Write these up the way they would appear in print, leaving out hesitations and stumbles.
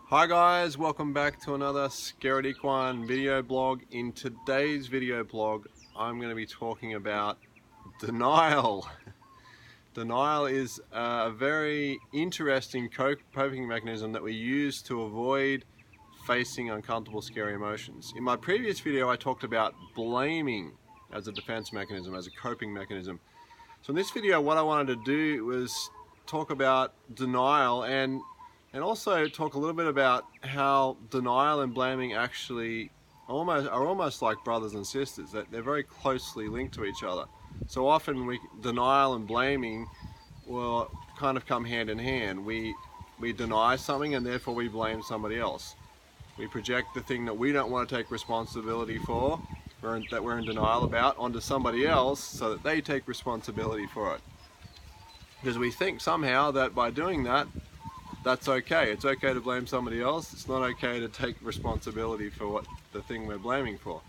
Hi guys, welcome back to another Scaredy Equine video blog. In today's video blog, I'm going to be talking about denial. Denial is a very interesting coping mechanism that we use to avoid facing uncomfortable, scary emotions. In my previous video, I talked about blaming as a defense mechanism, as a coping mechanism. So in this video, what I wanted to do was talk about denial and also talk a little bit about how denial and blaming actually are almost like brothers and sisters. That they're very closely linked to each other. So often denial and blaming will kind of come hand in hand. We deny something and therefore we blame somebody else. We project the thing that we don't want to take responsibility for, that we're in denial about, onto somebody else so that they take responsibility for it. Because we think somehow that by doing that, that's okay. It's okay to blame somebody else. It's not okay to take responsibility for the thing we're blaming for.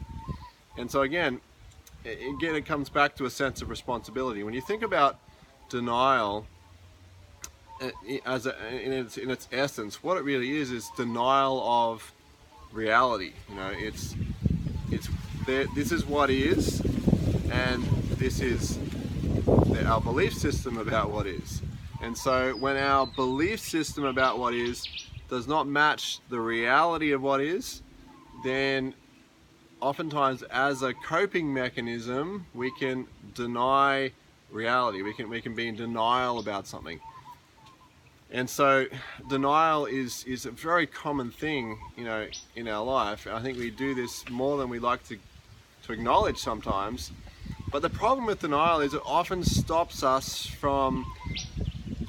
And so again, it comes back to a sense of responsibility. When you think about denial in its essence, what it really is denial of reality. You know, it's there. This is what is, and this is our belief system about what is. And so when our belief system about what is does not match the reality of what is, then oftentimes as a coping mechanism we can deny reality. We can be in denial about something. And so denial is a very common thing, you know, in our life. I think we do this more than we like to acknowledge sometimes. But the problem with denial is it often stops us from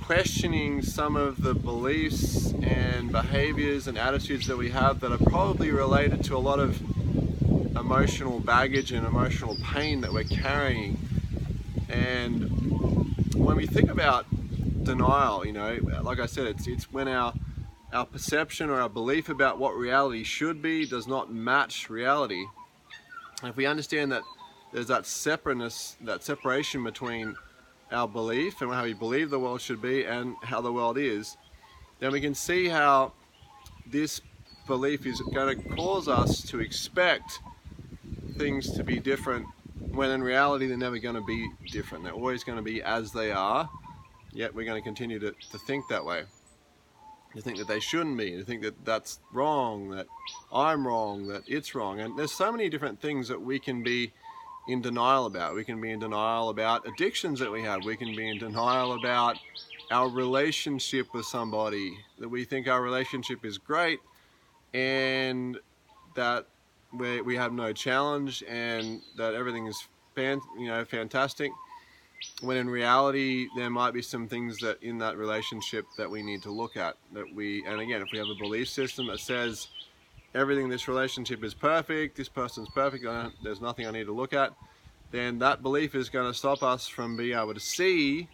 questioning some of the beliefs and behaviors and attitudes that we have that are probably related to a lot of emotional baggage and emotional pain that we're carrying. And when we think about denial, you know, like I said, it's when our perception or our belief about what reality should be does not match reality. And if we understand that there's that separateness, that separation between our belief and how we believe the world should be and how the world is, then we can see how this belief is going to cause us to expect things to be different when in reality they're never going to be different. They're always going to be as they are, yet we're going to continue to think that way. To think that they shouldn't be, to think that that's wrong, that I'm wrong, that it's wrong. And there's so many different things that we can be in denial about. We can be in denial about addictions that we have. We can be in denial about our relationship with somebody, that we think our relationship is great and that we have no challenge and that everything is fantastic, when in reality there might be some things that in that relationship that we need to look at. And again, if we have a belief system that says everything in this relationship is perfect, this person's perfect, there's nothing I need to look at, then that belief is going to stop us from being able to see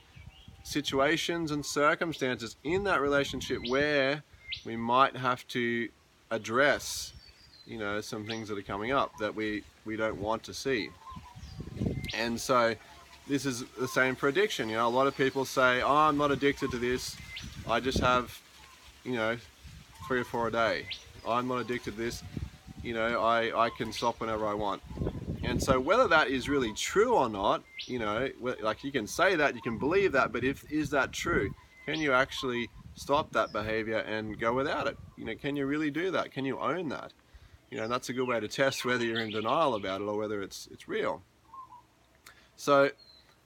situations and circumstances in that relationship where we might have to address, you know, some things that are coming up that we don't want to see. And so this is the same for addiction. You know, a lot of people say, oh, I'm not addicted to this, I just have, you know, 3 or 4 a day. I'm not addicted to this, you know, I can stop whenever I want. And so whether that is really true or not, you know, like you can say that, you can believe that, but is that true? Can you actually stop that behavior and go without it? You know, can you really do that? Can you own that? You know, and that's a good way to test whether you're in denial about it or whether it's real. So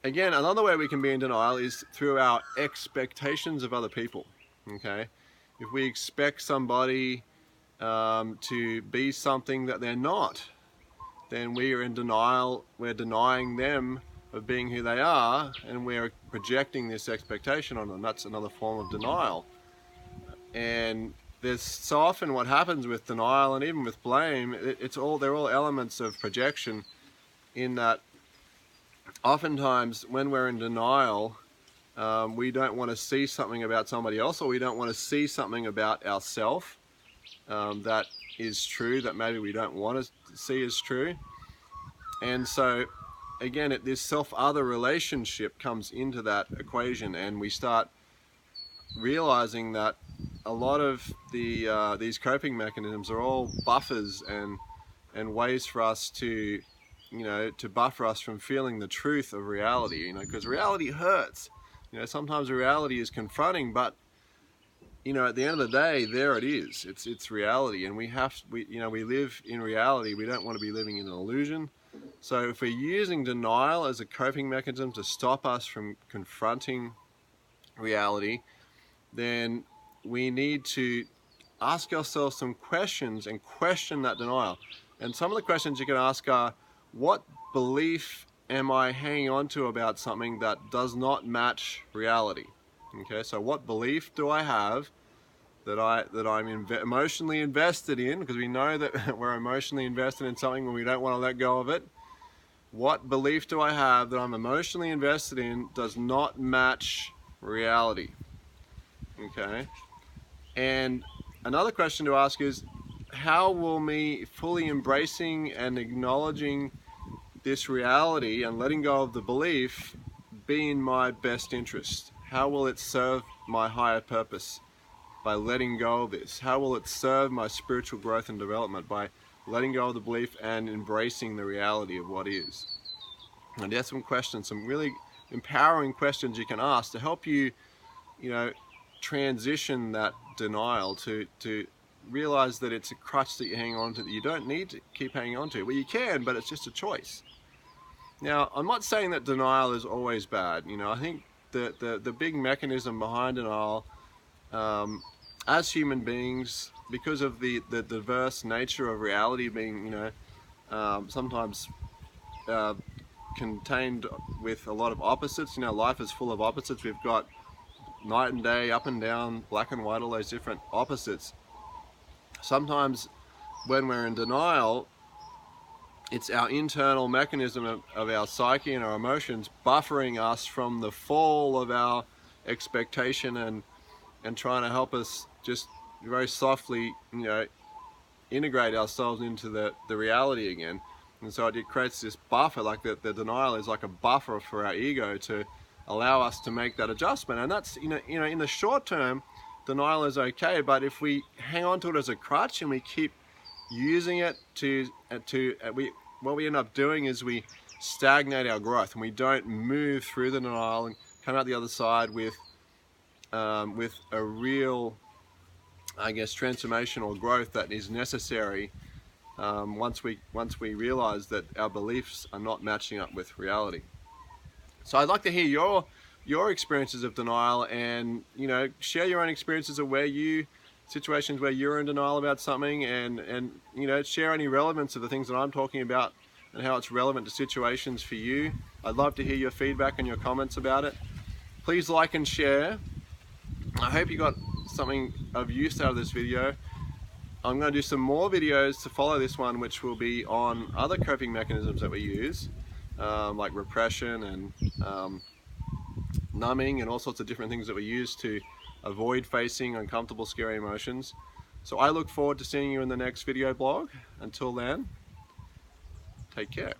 again, another way we can be in denial is through our expectations of other people. Okay, if we expect somebody to be something that they're not, then we are in denial. We're denying them of being who they are, and we're projecting this expectation on them. That's another form of denial. And there's so often what happens with denial and even with blame, they're all elements of projection, in that oftentimes when we're in denial, we don't want to see something about somebody else, or we don't want to see something about ourselves that is true, that maybe we don't want to see as true. And so again, this self-other relationship comes into that equation, and we start realizing that a lot of these coping mechanisms are all buffers and ways for us to, to buffer us from feeling the truth of reality, because reality hurts. Sometimes reality is confronting, but at the end of the day, there it is. It's reality, and we live in reality. We don't want to be living in an illusion. So if we're using denial as a coping mechanism to stop us from confronting reality, then we need to ask ourselves some questions and question that denial. And some of the questions you can ask are, what belief am I hanging on to about something that does not match reality? Okay, so what belief do I have that I'm emotionally invested in? Because we know that we're emotionally invested in something when we don't want to let go of it. What belief do I have that I'm emotionally invested in does not match reality? Okay. And another question to ask is, how will me fully embracing and acknowledging this reality and letting go of the belief be in my best interest? How will it serve my higher purpose by letting go of this? How will it serve my spiritual growth and development by letting go of the belief and embracing the reality of what is? And there's some questions, some really empowering questions you can ask to help you, transition that denial to realize that it's a crutch that you hang on to, that you don't need to keep hanging on to. Well, you can, but it's just a choice. Now, I'm not saying that denial is always bad. I think the big mechanism behind denial, as human beings, because of the diverse nature of reality being, sometimes contained with a lot of opposites. Life is full of opposites. We've got night and day, up and down, black and white, all those different opposites. Sometimes when we're in denial, it's our internal mechanism of our psyche and our emotions buffering us from the fall of our expectation and trying to help us just very softly, integrate ourselves into the reality again. And so it creates this buffer, like the denial is like a buffer for our ego to allow us to make that adjustment. And that's, in the short term, denial is okay, but if we hang on to it as a crutch and we keep using it what we end up doing is we stagnate our growth, and we don't move through the denial and come out the other side with a real, transformational growth that is necessary once we realize that our beliefs are not matching up with reality. So I'd like to hear your experiences of denial, and share your own experiences of situations where you're in denial about something, and share any relevance of the things that I'm talking about and how it's relevant to situations for you. I'd love to hear your feedback and your comments about it. Please like and share. I hope you got something of use out of this video. I'm going to do some more videos to follow this one, which will be on other coping mechanisms that we use, like repression and numbing and all sorts of different things that we use to avoid facing uncomfortable, scary emotions. So I look forward to seeing you in the next video blog. Until then, take care.